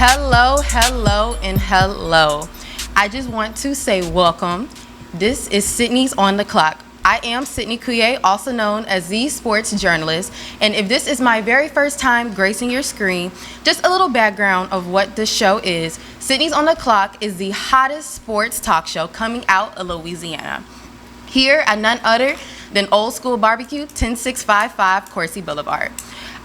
Hello, hello, and hello. I just want to say welcome. This is Sydney's On the Clock. I am Sydney Cuillier, also known as the sports journalist. And if this is my very first time gracing your screen, just a little background of what this show is. Sydney's On the Clock is the hottest sports talk show coming out of Louisiana. Here at none other than Old School Barbecue, 10655 Coursey Boulevard.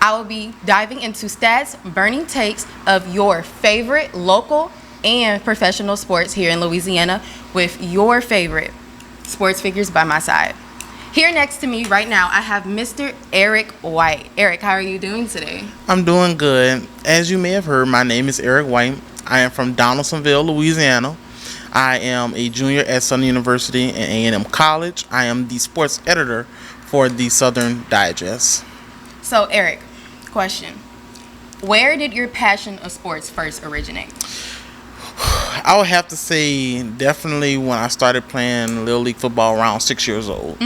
I will be diving into stats, burning takes of your favorite local and professional sports here in Louisiana with your favorite sports figures by my side. Here next to me right now, I have Mr. Eric White. Eric, how are you doing today? I'm doing good. As you may have heard, my name is Eric White. I am from Donaldsonville, Louisiana. I am a junior at Southern University and A&M College. I am the sports editor for the Southern Digest. So, Eric, question. Where did your passion of sports first originate? I would have to say definitely when I started playing Little League football around 6 years old.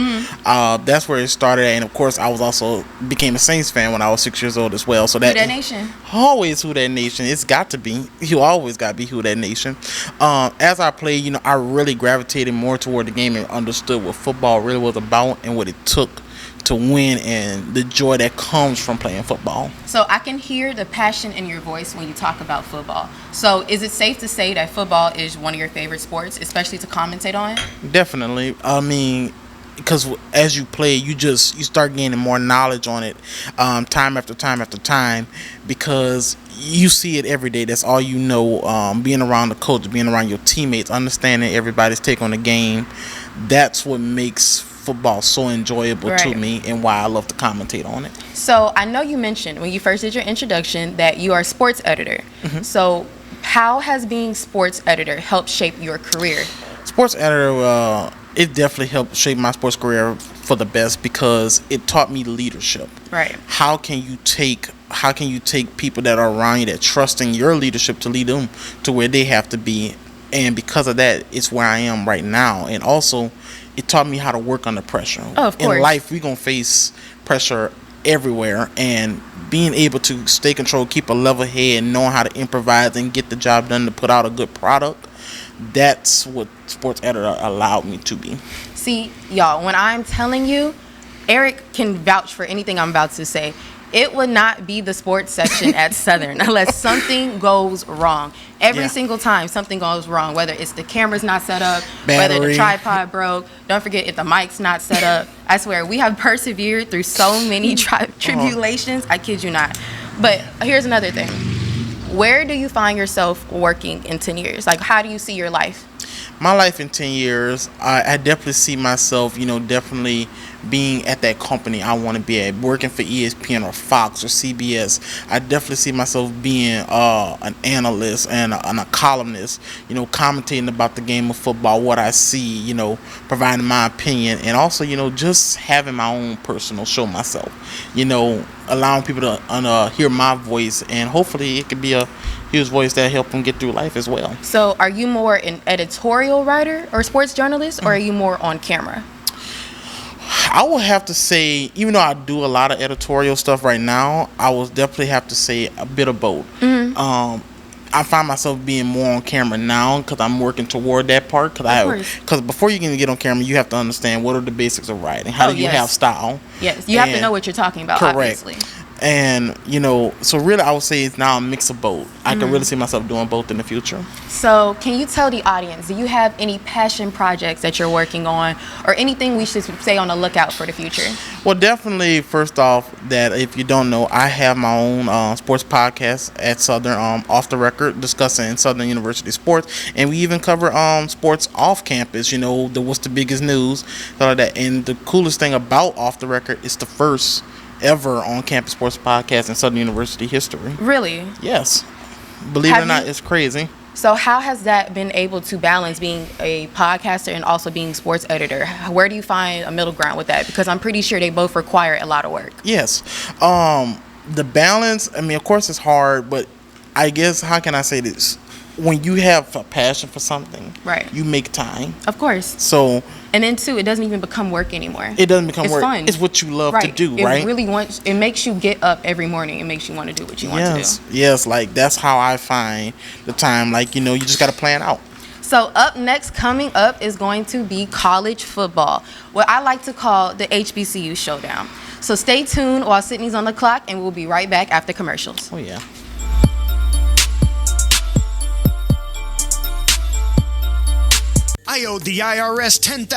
That's where it started, and of course I was also became a Saints fan when I was 6 years old as well. So Who that nation? Always Who That Nation. It's got to be. You always got to be Who That Nation. As I played, I really gravitated more toward the game and understood what football really was about and what it took to win and the joy that comes from playing football. So I can hear the passion in your voice when you talk about football. So is it safe to say that football is one of your favorite sports, especially to commentate on? Definitely. I mean, because as you play, you start gaining more knowledge on it time after time after time, because you see it every day. That's all you know. Being around the coach, being around your teammates, understanding everybody's take on the game, that's what makes football so enjoyable to me and why I love to commentate on it. So I know you mentioned when you first did your introduction that you are a sports editor. So how has being sports editor helped shape your career? Sports editor, it definitely helped shape my sports career for the best because it taught me leadership. Right. How can you take people that are around you that trust in your leadership to lead them to where they have to be? And because of that, it's where I am right now. And also, it taught me how to work under pressure. Oh, of course. In life, we're going to face pressure everywhere. And being able to stay controlled, keep a level head, knowing how to improvise and get the job done to put out a good product, that's what sports editor allowed me to be. See, y'all, when I'm telling you, Eric can vouch for anything I'm about to say. It would not be the sports section at Southern unless something goes wrong. Every single time something goes wrong, whether it's the camera's not set up, whether the tripod broke, don't forget if the mic's not set up. I swear, we have persevered through so many tribulations. I kid you not. But here's another thing. Where do you find yourself working in 10 years? Like, how do you see your life? My life in 10 years, I definitely see myself, definitely being at that company I want to be at, working for ESPN or Fox or CBS. I definitely see myself being an analyst and a columnist, commentating about the game of football, what I see, providing my opinion, and also, just having my own personal show myself, allowing people to hear my voice, and hopefully it could be a huge voice that help them get through life as well. So are you more an editorial writer or sports journalist, or are you more on camera? I would have to say, even though I do a lot of editorial stuff right now, I will definitely have to say a bit of both. I find myself being more on camera now because I'm working toward that part. Because before you can get on camera, you have to understand what are the basics of writing. How do you have style? Yes, you have to know what you're talking about, correct. Obviously. And, so really I would say it's now a mix of both. I can really see myself doing both in the future. So can you tell the audience, do you have any passion projects that you're working on or anything we should stay on the lookout for the future? Well, definitely, first off, that if you don't know, I have my own sports podcast at Southern, Off the Record, discussing Southern University sports. And we even cover sports off campus, what's the biggest news, stuff like that. And the coolest thing about Off the Record is the first ever on-campus sports podcast in Southern University history. Really? Yes. Believe it or not, it's crazy. So how has that been able to balance being a podcaster and also being sports editor? Where do you find a middle ground with that? Because I'm pretty sure they both require a lot of work. Yes. The balance, of course it's hard, but I guess, how can I say this? When you have a passion for something, right, you make time. Of course. So And then too, it doesn't even become work anymore. It doesn't become it's work. Fun. It's what you love to do, right? It makes you get up every morning. It makes you want to do what you want to do. Yes, like that's how I find the time. Like, you just got to plan out. So coming up is going to be college football, what I like to call the HBCU showdown. So stay tuned while Sydney's on the clock, and we'll be right back after commercials. Oh, yeah. I owed the IRS $10,000.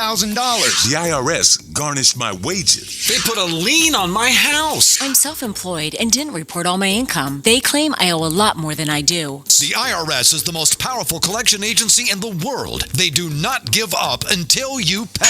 The IRS garnished my wages. They put a lien on my house. I'm self-employed and didn't report all my income. They claim I owe a lot more than I do. The IRS is the most powerful collection agency in the world. They do not give up until you pay.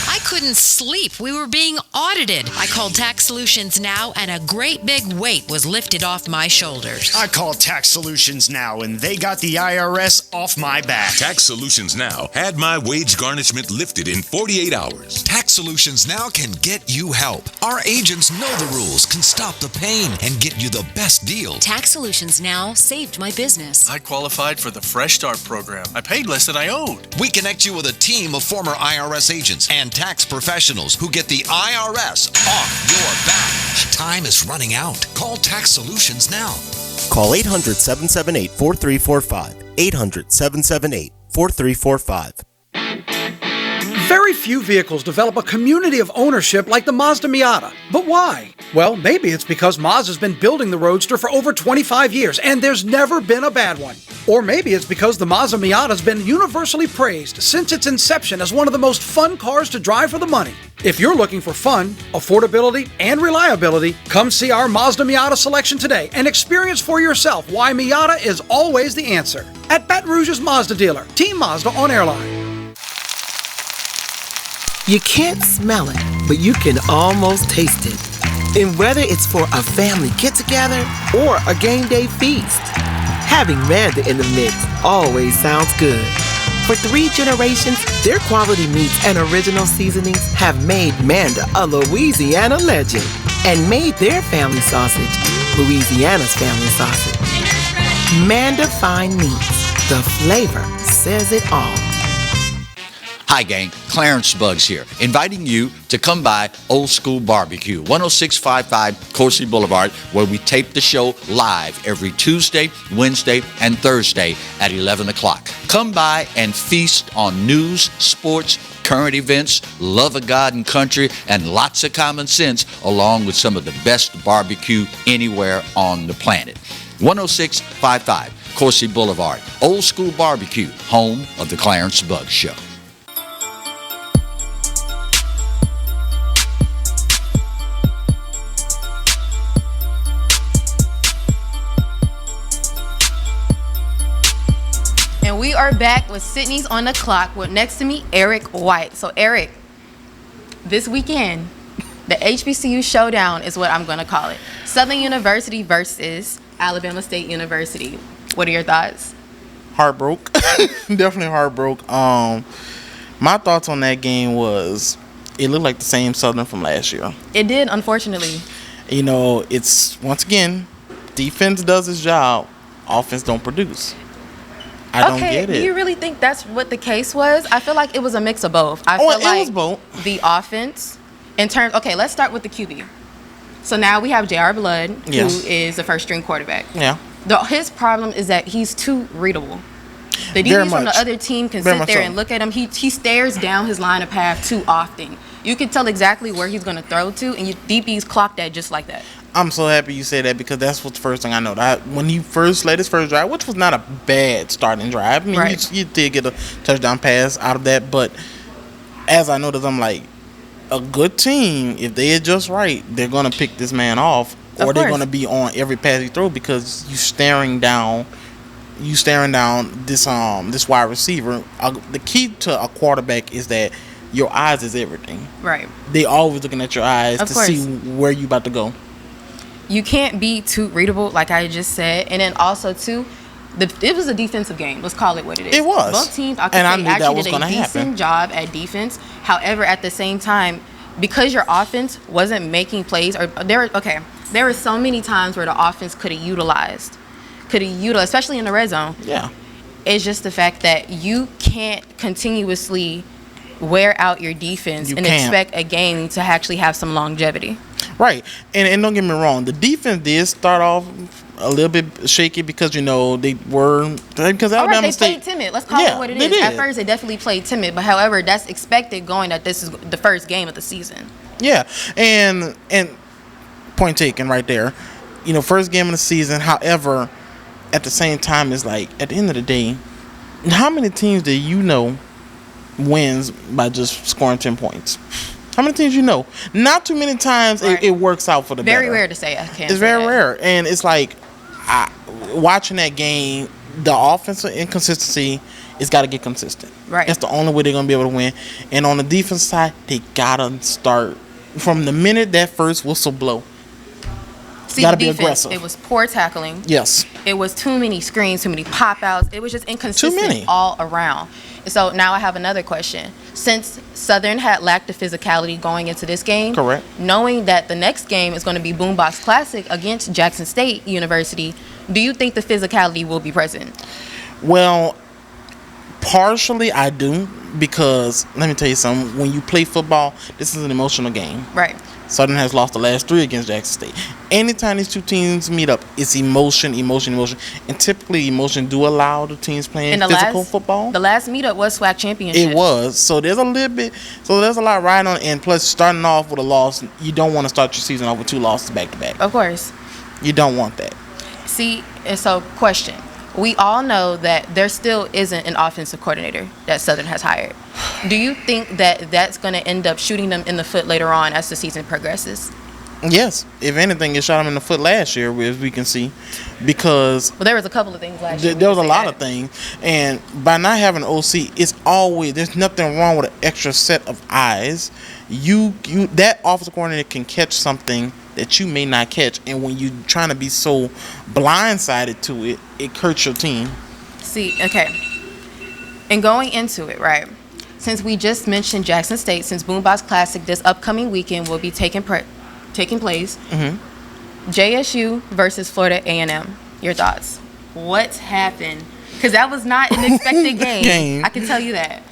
I couldn't sleep. We were being audited. I called Tax Solutions Now, and a great big weight was lifted off my shoulders. I called Tax Solutions Now, and they got the IRS off my back. Tax Solutions Now had my wage garnishment lifted in 48 hours. Tax Solutions Now can get you help. Our agents know the rules, can stop the pain, and get you the best deal. Tax Solutions Now saved my business. I qualified for the Fresh Start program. I paid less than I owed. We connect you with a team of former IRS agents and tax professionals who get the IRS off your back. Time is running out. Call Tax Solutions now. Call 800-778-4345. 800-778-4345. Very few vehicles develop a community of ownership like the Mazda Miata. But why? Well, maybe it's because Mazda's been building the Roadster for over 25 years and there's never been a bad one. Or maybe it's because the Mazda Miata's been universally praised since its inception as one of the most fun cars to drive for the money. If you're looking for fun, affordability, and reliability, come see our Mazda Miata selection today and experience for yourself why Miata is always the answer. At Baton Rouge's Mazda dealer, Team Mazda on Airline. You can't smell it, but you can almost taste it. And whether it's for a family get-together or a game day feast, having Manda in the mix always sounds good. For 3 generations, their quality meats and original seasonings have made Manda a Louisiana legend and made their family sausage Louisiana's family sausage. Manda Fine Meats. The flavor says it all. Hi gang, Clarence Buggs here, inviting you to come by Old School Barbecue, 10655 Coursey Boulevard, where we tape the show live every Tuesday, Wednesday, and Thursday at 11 o'clock. Come by and feast on news, sports, current events, love of God and country, and lots of common sense, along with some of the best barbecue anywhere on the planet. 10655 Coursey Boulevard, Old School Barbecue, home of the Clarence Buggs Show. And we are back with Sydney's on the clock with next to me, Eric White. So Eric, this weekend, the HBCU showdown is what I'm going to call it. Southern University versus Alabama State University. What are your thoughts? Heartbroke. Definitely heartbroke. My thoughts on that game was it looked like the same Southern from last year. It did, unfortunately. It's, once again, defense does its job, offense don't produce. I don't get it. Do you really think that's what the case was? I feel like it was a mix of both. I feel it like was both. The offense, in terms, let's start with the QB. So now we have J.R. Blood, who is the first string quarterback. Yeah. His problem is that he's too readable. The DBs from the other team can sit there and look at him. He stares down his line of pass too often. You can tell exactly where he's going to throw to, and your DBs clock that just like that. I'm so happy you say that because that's what the first thing I know. When he first led his first drive, which was not a bad starting drive. I mean, you did get a touchdown pass out of that, but as I noticed, I'm like, a good team, if they adjust right, they're going to pick this man off, or they're going to be on every pass he throws because you staring down this wide receiver. The key to a quarterback is that your eyes is everything. Right. They always looking at your eyes to see where you about to go. You can't be too readable, like I just said, and then also too, it was a defensive game. Let's call it what it is. It was. Both teams, actually did a decent job at defense. However, at the same time, because your offense wasn't making plays, or there were so many times where the offense could have utilized, especially in the red zone. Yeah. It's just the fact that you can't continuously wear out your defense and expect a game to actually have some longevity. Right. And don't get me wrong, the defense did start off a little bit shaky because, they were, because Alabama State played timid. Let's call it what it is. At first, they definitely played timid, but however, that's expected going that this is the first game of the season. Yeah, and point taken right there. First game of the season. However, at the same time, it's like at the end of the day, how many teams do you know wins by just scoring 10 points? How many teams you know? Not too many times it works out for the better. Very rare to say. It's very rare, and it's like watching that game, the offensive inconsistency. It's got to get consistent. Right. That's the only way they're gonna be able to win. And on the defense side, they gotta start from the minute that first whistle blow. See, gotta the be defense, aggressive. it was poor tackling. Yes. It was too many screens, too many pop outs. It was just inconsistent Too many. all around. So now I have another question. Since Southern had lacked the physicality going into this game, correct, knowing that the next game is going to be Boombox Classic against Jackson State University, do you think the physicality will be present? Well, partially I do, because let me tell you something. When you play football, this is an emotional game. Right. Southern has lost the last 3 against Jackson State. Anytime these two teams meet up, it's emotion. And typically emotion do allow the teams playing physical football. The last meetup was SWAC championship. It was. So there's a lot riding on it. And plus, starting off with a loss, you don't want to start your season off with 2 losses back to back. Of course. You don't want that. See, and so question. We all know that there still isn't an offensive coordinator that Southern has hired. Do you think that that's going to end up shooting them in the foot later on as the season progresses? Yes. If anything, it shot them in the foot last year, as we can see. Because there was a couple of things last year. There was a lot of things. And by not having an OC, there's nothing wrong with an extra set of eyes. That offensive coordinator can catch something that you may not catch, and when you're trying to be so blindsided to it, it hurts your team. See, okay. And going into it, right, since we just mentioned Jackson State, since Boombox Classic this upcoming weekend will be taking place, JSU versus Florida A&M. Your thoughts? What happened? Because that was not an expected game. I can tell you that.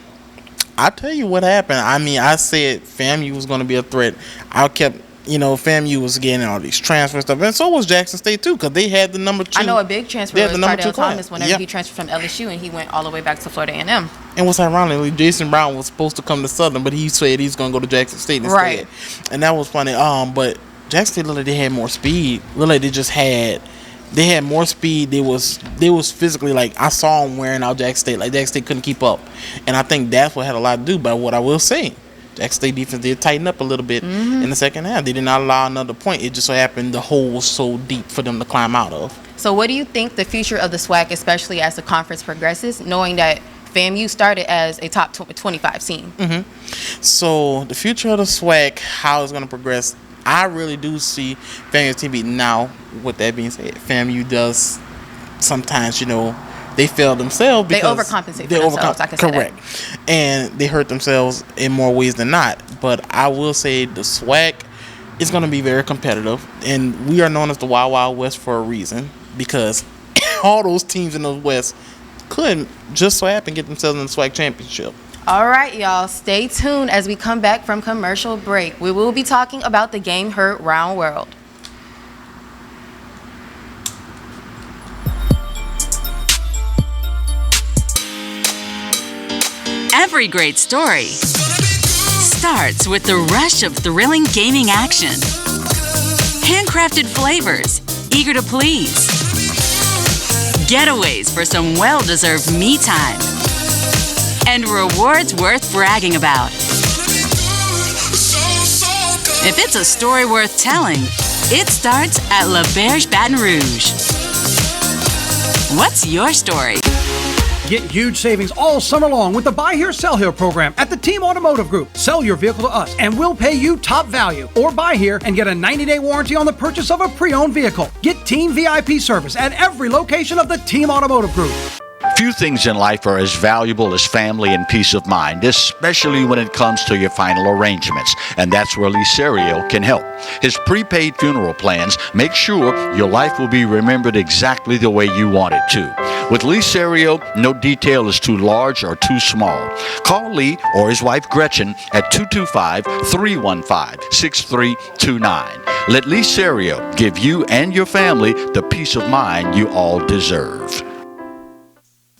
I'll tell you what happened. I mean, I said FAMU was going to be a threat. I kept... FAMU was getting all these transfer stuff, and so was Jackson State too, because they had the number 2. I know a big transfer was Cardell Thomas whenever he transferred from LSU, and he went all the way back to Florida A&M. And what's ironically, Jason Brown was supposed to come to Southern, but he said he's going to go to Jackson State instead. Right. And that was funny. But Jackson State looked like they had more speed. Looked like they had more speed. They was physically, like, I saw them wearing out Jackson State. Like, Jackson State couldn't keep up. And I think that's what had a lot to do. But what I will say, Jackson State defense did tighten up a little bit in the second half. They did not allow another point. It just so happened the hole was so deep for them to climb out of. So what do you think the future of the SWAC, especially as the conference progresses, knowing that FAMU started as a top 25 team? So the future of the SWAC, how it's going to progress, I really do see FAMU's team beating. Now, with that being said, FAMU does sometimes, they fail themselves because they overcompensate for themselves. I can say correct. And they hurt themselves in more ways than not. But I will say the SWAC is going to be very competitive, and we are known as the Wild Wild West for a reason, because all those teams in the West could just so happen get themselves in the SWAC championship. All right, y'all. Stay tuned as we come back from commercial break. We will be talking about the game heard round world. Every great story starts with the rush of thrilling gaming action. Handcrafted flavors, eager to please. Getaways for some well-deserved me time. And rewards worth bragging about. If it's a story worth telling, it starts at La Berge Baton Rouge. What's your story? Get huge savings all summer long with the Buy Here, Sell Here program at the Team Automotive Group. Sell your vehicle to us and we'll pay you top value. Or buy here and get a 90-day warranty on the purchase of a pre-owned vehicle. Get Team VIP service at every location of the Team Automotive Group. Few things in life are as valuable as family and peace of mind, especially when it comes to your final arrangements. And that's where Lee Serio can help. His prepaid funeral plans make sure your life will be remembered exactly the way you want it to. With Lee Serio, no detail is too large or too small. Call Lee or his wife Gretchen at 225-315-6329. Let Lee Serio give you and your family the peace of mind you all deserve.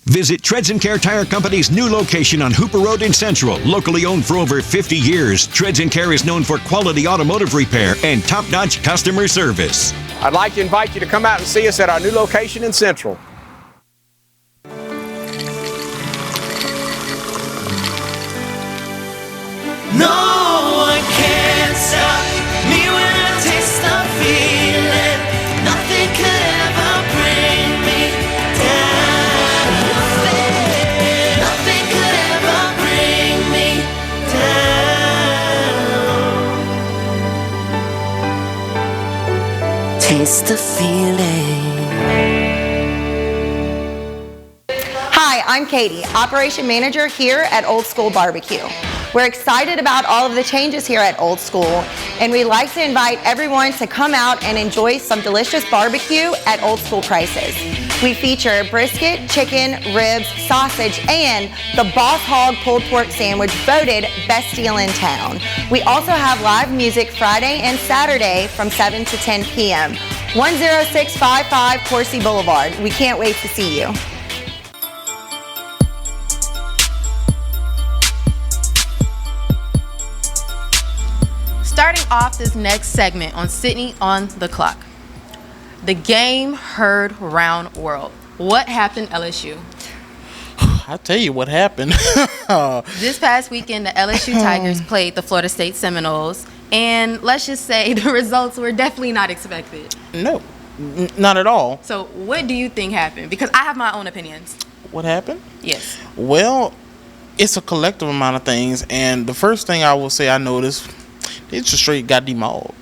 Visit Treads & Care Tire Company's new location on Hooper Road in Central. Locally owned for over 50 years, Treads & Care is known for quality automotive repair and top-notch customer service. I'd like to invite you to come out and see us at our new location in Central. No one can stop me when I taste the feeling. Nothing could ever bring me down. Nothing could ever bring me down. Taste the feeling. Hi, I'm Katie, Operation Manager here at Old School Barbecue. We're excited about all of the changes here at Old School, and we'd like to invite everyone to come out and enjoy some delicious barbecue at Old School prices. We feature brisket, chicken, ribs, sausage, and the Boss Hog pulled pork sandwich voted best deal in town. We also have live music Friday and Saturday from 7 to 10 p.m. 10655 Coursey Boulevard. We can't wait to see you. Starting off this next segment on Sydney on the Clock. The game heard round world. What happened, LSU? I'll tell you what happened. This past weekend, the LSU Tigers played the Florida State Seminoles, and let's just say the results were definitely not expected. No, not at all. So what do you think happened? Because I have my own opinions. What happened? Yes. Well, it's a collective amount of things, and the first thing I will say I noticed, they just straight got demauled.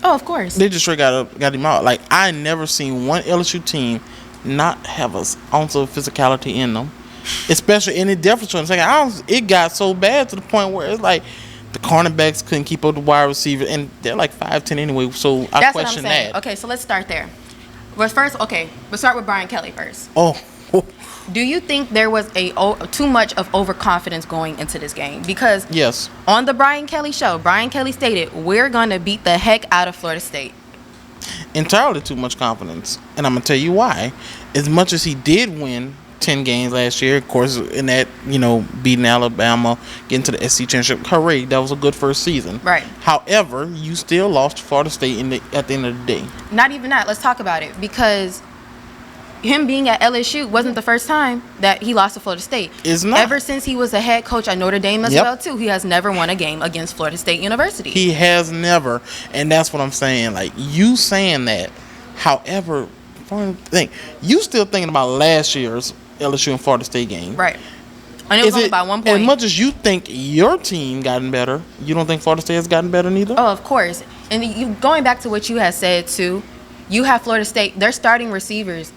Oh, of course. They just straight got demauled. Like, I never seen one LSU team not have an ounce of physicality in them. Especially in the deficit. It got so bad to the point where it's like the cornerbacks couldn't keep up the wide receiver, and they're like 5'10" anyway. So I question that. Okay, so let's start there. But first, we'll start with Brian Kelly first. Oh. Do you think there was too much of overconfidence going into this game? Because yes, on the Brian Kelly show, Brian Kelly stated, "We're going to beat the heck out of Florida State." Entirely too much confidence. And I'm going to tell you why. As much as he did win 10 games last year, of course, in that, beating Alabama, getting to the SEC championship, hooray, that was a good first season. Right. However, you still lost to Florida State at the end of the day. Not even that. Let's talk about it. Because him being at LSU wasn't the first time that he lost to Florida State. It's not. Ever since he was a head coach at Notre Dame as Yep. well, too, he has never won a game against Florida State University. He has never. And that's what I'm saying. Like, you saying that. However, funny thing, you still thinking about last year's LSU and Florida State game. Right. And it was only by 1 point. As much as you think your team gotten better, you don't think Florida State has gotten better neither? Oh, of course. And going back to what you had said, too, you have Florida State, their starting receivers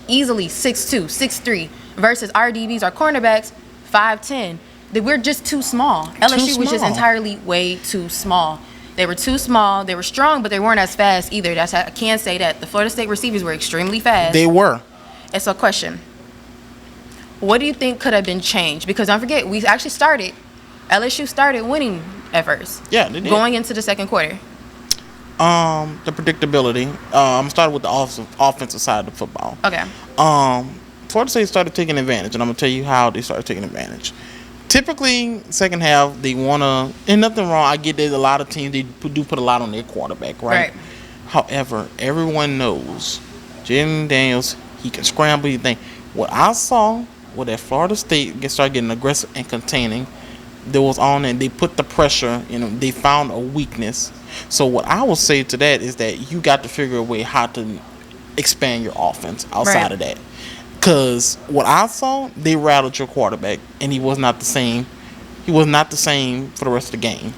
easily 6'2", 6'3", versus our DBs, our cornerbacks, 5'10". We're just too small. LSU was just entirely way too small. They were too small. They were strong, but they weren't as fast either. I can say that. The Florida State receivers were extremely fast. They were. It's a question. What do you think could have been changed? Because don't forget, LSU started winning at first. Yeah, they did. Going into the second quarter. The predictability. I'm starting with the offensive side of the football. Okay. Florida State started taking advantage, and I'm gonna tell you how they started taking advantage. Typically, second half they wanna, and nothing wrong. I get that a lot of teams they do put a lot on their quarterback, right? However, everyone knows Jaden Daniels, he can scramble. You think what I saw was that Florida State started getting aggressive and containing. There was on, and they put the pressure. They found a weakness. So what I will say to that is that you got to figure a way how to expand your offense outside of that. Because what I saw, they rattled your quarterback, and he was not the same. He was not the same for the rest of the game.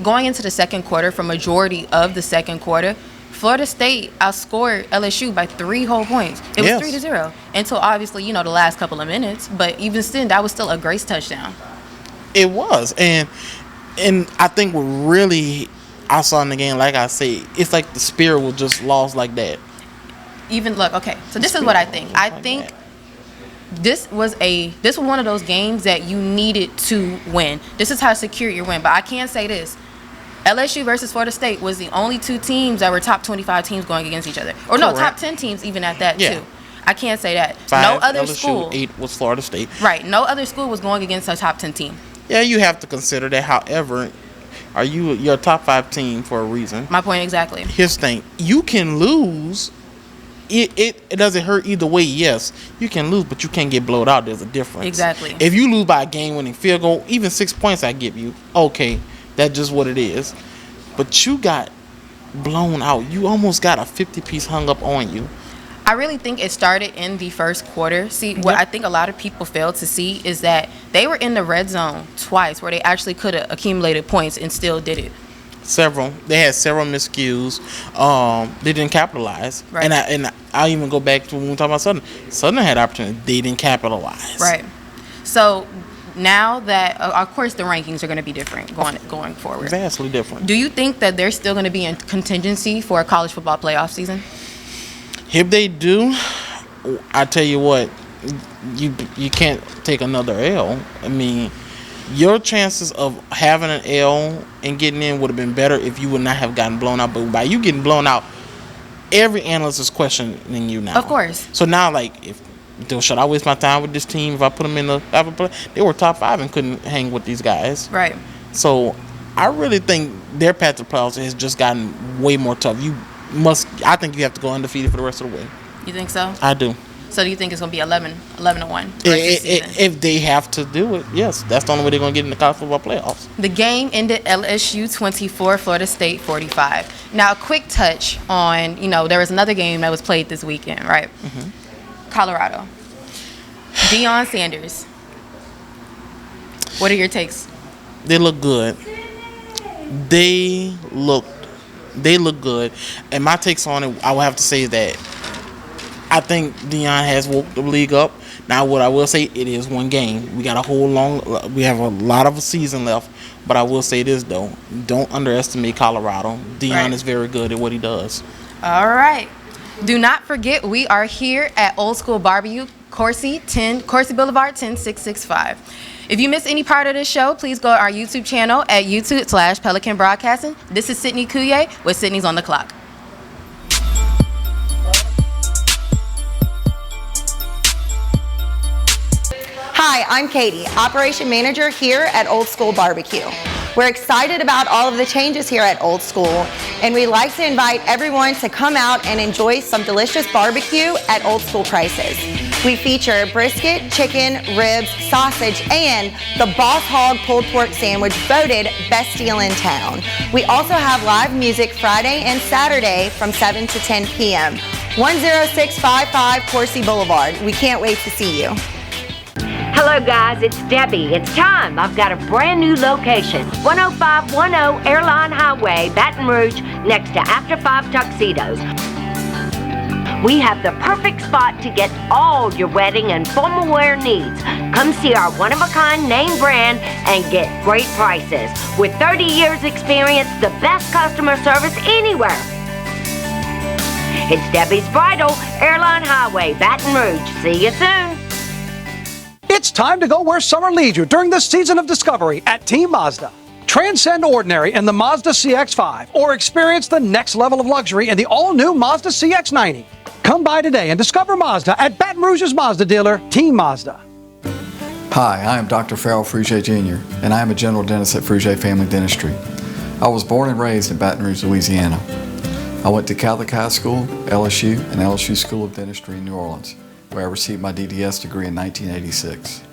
Going into the second quarter, for majority of the second quarter, Florida State outscored LSU by 3 whole points. It was 3-0 until obviously, the last couple of minutes. But even still, that was still a Grace touchdown. It was, and I think what really I saw in the game, like I say, it's like the spirit was just lost like that. Even look, okay. So this is what I think. I think this was one of those games that you needed to win. This is how to secure your win. But I can say this. LSU versus Florida State was the only 2 teams that were top 25 teams going against each other. Or no, top 10 teams even at that too. I can't say that. 5, no other LSU, school. 8 was Florida State. Right. No other school was going against a top 10 team. Yeah, you have to consider that. However, you're a top 5 team for a reason. My point exactly. Here's the thing. You can lose. It doesn't hurt either way. Yes, you can lose, but you can't get blowed out. There's a difference. Exactly. If you lose by a game-winning field goal, even 6 points I give you, okay, that's just what it is. But you got blown out. You almost got a 50-piece hung up on you. I really think it started in the first quarter. See, what I think a lot of people fail to see is that they were in the red zone twice where they actually could have accumulated points and still did it. They had several miscues. They didn't capitalize. Right. And I even go back to when we talk about Southern. Southern had opportunity. They didn't capitalize. Right. So now that, of course, the rankings are going to be different going forward. Vastly different. Do you think that they're still going to be in contingency for a college football playoff season? If they do, I tell you what, you can't take another L. I mean, your chances of having an L and getting in would have been better if you would not have gotten blown out. But by you getting blown out, every analyst is questioning you now. Of course. So now, should I waste my time with this team if I put them in the play? They were top 5 and couldn't hang with these guys. Right. So I really think their path to playoffs has just gotten way more tough. I think you have to go undefeated for the rest of the way. You think so? I do. So do you think it's going to be 11-1? If they have to do it, yes. That's the only way they're going to get in the college football playoffs. The game ended LSU 24, Florida State 45. Now, a quick touch on, there was another game that was played this weekend, right? Mm-hmm. Colorado. Deion Sanders. What are your takes? They look good. They look good. And my takes on it, I will have to say that I think Deion has woke the league up. Now, what I will say, it is one game. We have a lot of a season left. But I will say this, though. Don't underestimate Colorado. Deion is very good at what he does. All right. Do not forget, we are here at Old School Barbecue, Corsi Boulevard, 10665. If you miss any part of this show, please go to our YouTube channel at YouTube/Pelican Broadcasting. This is Sydney Cuillier with Sydney's on the Clock. Hi, I'm Katie, Operation Manager here at Old School Barbecue. We're excited about all of the changes here at Old School, and we'd like to invite everyone to come out and enjoy some delicious barbecue at Old School prices. We feature brisket, chicken, ribs, sausage, and the Boss Hog pulled pork sandwich voted best deal in town. We also have live music Friday and Saturday from 7 to 10 p.m. 10655 Corsi Boulevard. We can't wait to see you. Hello guys, it's Debbie. It's time. I've got a brand new location. 10510 Airline Highway, Baton Rouge, next to After 5 Tuxedos. We have the perfect spot to get all your wedding and formal wear needs. Come see our one-of-a-kind name brand and get great prices. With 30 years experience, the best customer service anywhere. It's Debbie's Bridal, Airline Highway, Baton Rouge. See you soon. It's time to go where summer leads you during the season of discovery at Team Mazda. Transcend ordinary in the Mazda CX-5 or experience the next level of luxury in the all-new Mazda CX-90. Come by today and discover Mazda at Baton Rouge's Mazda dealer, Team Mazda. Hi, I am Dr. Farrell Frugier Jr., and I am a general dentist at Frugier Family Dentistry. I was born and raised in Baton Rouge, Louisiana. I went to Catholic High School, LSU, and LSU School of Dentistry in New Orleans, where I received my DDS degree in 1986.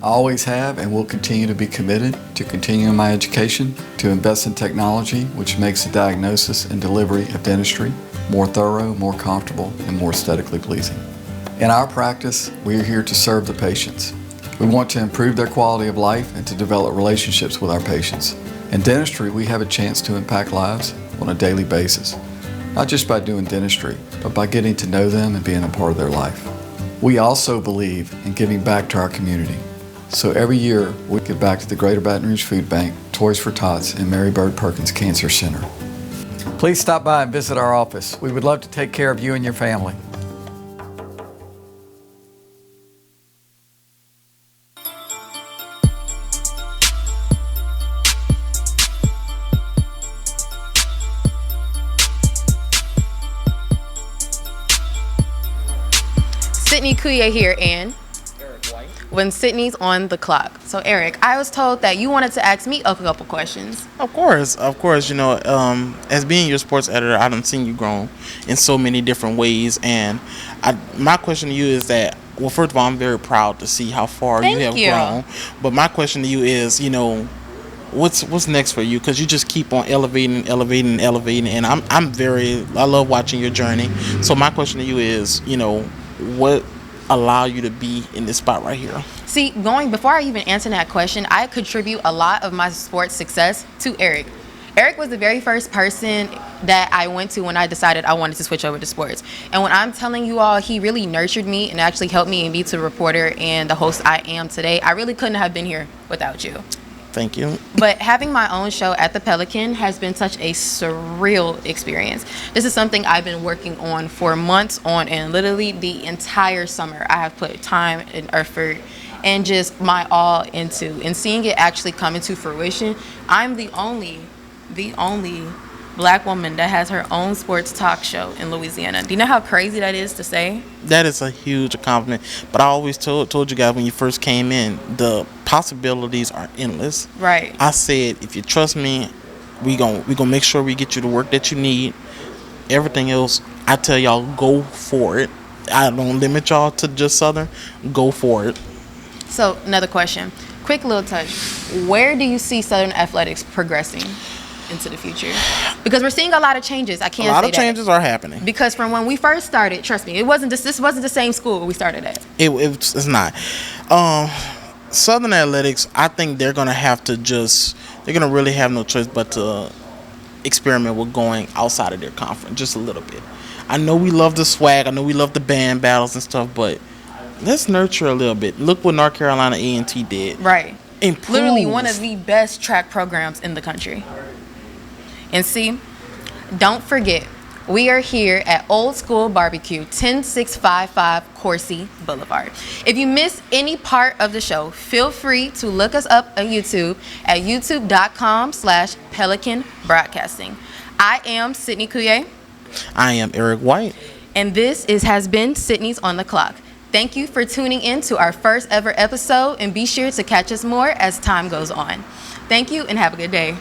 I always have and will continue to be committed to continuing my education, to invest in technology which makes the diagnosis and delivery of dentistry more thorough, more comfortable, and more aesthetically pleasing. In our practice, we are here to serve the patients. We want to improve their quality of life and to develop relationships with our patients. In dentistry, we have a chance to impact lives on a daily basis. not just by doing dentistry, but by getting to know them and being a part of their life. We also believe in giving back to our community. So every year, we give back to the Greater Baton Rouge Food Bank, Toys for Tots, and Mary Bird Perkins Cancer Center. Please stop by and visit our office. We would love to take care of you and your family. Sydney Cuillier here, and when Sydney's on the clock. So Eric, I was told that you wanted to ask me a couple questions. Of course. You know, as being your sports editor, I done seen you grow in so many different ways, and my question to you is that, well, first of all, I'm very proud to see how far you have grown. But my question to you is, you know, what's next for you? Because you just keep on elevating, and I love watching your journey. So my question to you is, you know, what allow you to be in this spot right here? See, before I even answer that question, I contribute a lot of my sports success to Eric. Eric was the very first person that I went to when I decided I wanted to switch over to sports. And when I'm telling you all, he really nurtured me and actually helped me be the reporter and the host I am today. I really couldn't have been here without you. Thank you. But having my own show at the Pelican has been such a surreal experience. This is something I've been working on for months on, and literally the entire summer I have put time and effort and just my all into, and seeing it actually come into fruition. I'm the only Black woman that has her own sports talk show in Louisiana. Do you know how crazy that is to say? That is a huge accomplishment. But I always told you guys when you first came in, the possibilities are endless. Right. I said, if you trust me, we gonna make sure we get you the work that you need. Everything else, I tell y'all, go for it. I don't limit y'all to just Southern. Go for it. So another question, quick little touch. Where do you see Southern athletics progressing into the future? Because we're seeing a lot of changes. I can't say that. A lot of changes are happening. Because from when we first started, trust me, this wasn't the same school we started at. It's not. Southern athletics, I think they're gonna really have no choice but to experiment with going outside of their conference just a little bit. I know we love the swag, I know we love the band battles and stuff, but let's nurture a little bit. Look what North Carolina A&T did. Right. Improve. Literally one of the best track programs in the country. And see, don't forget, we are here at Old School Barbecue, 10655 Coursey Boulevard. If you miss any part of the show, feel free to look us up on YouTube at youtube.com/Pelican Broadcasting. I am Sydney Cuillier. I am Eric White. And this has been Sydney's on the Clock. Thank you for tuning in to our first ever episode, and be sure to catch us more as time goes on. Thank you and have a good day.